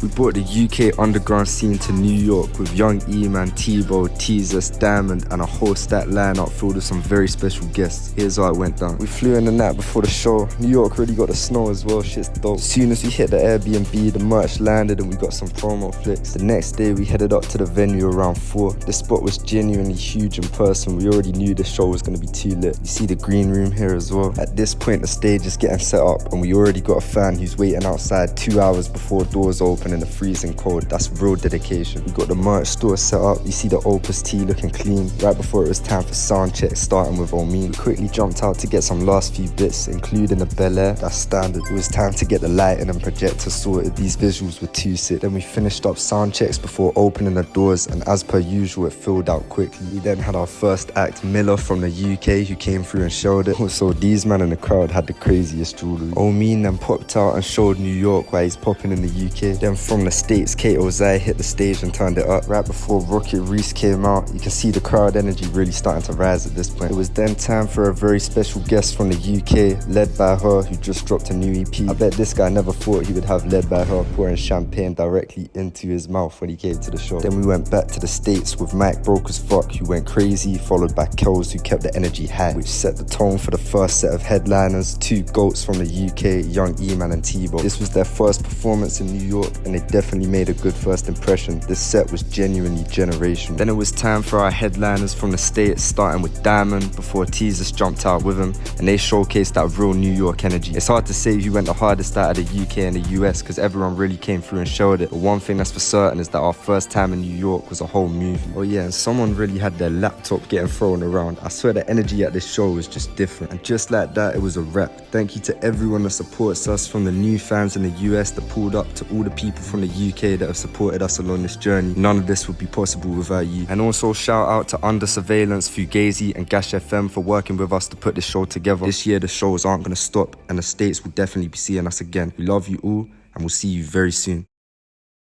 We brought the UK underground scene to New York with Young E-Man, T-Bo, Teezus, Diamond and a whole stat lineup filled with some very special guests. Here's how it went down. We flew in the night before the show. New York really got the snow as well, shit's dope. As soon as we hit the Airbnb, the merch landed and we got some promo flicks. The next day we headed up to the venue around 4. The spot was genuinely huge in person. We already knew the show was going to be too lit. You see the green room here as well. At this point the stage is getting set up and we already got a fan who's waiting outside 2 hours before doors open in the freezing cold. That's real dedication. We got the merch store set up. You see the Opus T looking clean. Right before it was time for sound check, starting with Omin. We quickly jumped out to get some last few bits, including the Bel Air. That's standard. It was time to get the lighting and projector sorted. These visuals were too sick. Then we finished up sound checks before opening the doors, and as per usual it filled out quickly. We then had our first act, Miller from the UK, who came through and showed it. Also, these men in the crowd had the craziest jewelry. Omin then popped out and showed New York why he's popping in the UK. Then from the States, Kate Ozai hit the stage and turned it up. Right before Rocket Reese came out, you can see the crowd energy really starting to rise at this point. It was then time for a very special guest from the UK, Led by Her, who just dropped a new EP. I bet this guy never thought he would have Led by Her pouring champagne directly into his mouth when he came to the show. Then we went back to the States with Mike Broke as Fuck, who went crazy, followed by Kells, who kept the energy high, which set the tone for the first set of headliners, two GOATs from the UK, Young E-Man and T-Bo. This was their first performance in New York and they definitely made a good first impression. This set was genuinely generational. Then it was time for our headliners from the States, starting with Diamond before Teezus jumped out with him and they showcased that real New York energy. It's hard to say who went the hardest out of the UK and the US because everyone really came through and showed it, but one thing that's for certain is that our first time in New York was a whole movie. Oh yeah, and someone really had their laptop getting thrown around. I swear the energy at this show was just different, and just like that it was a wrap. Thank you to everyone that supports us, from the new fans in the US that pulled up to all the people from the UK that have supported us along this journey. None of this would be possible without you. And also shout out to Under Surveillance, Fugazi and Gash FM for working with us to put this show together. This year the shows aren't going to stop and the States will definitely be seeing us again. We love you all and we'll see you very soon.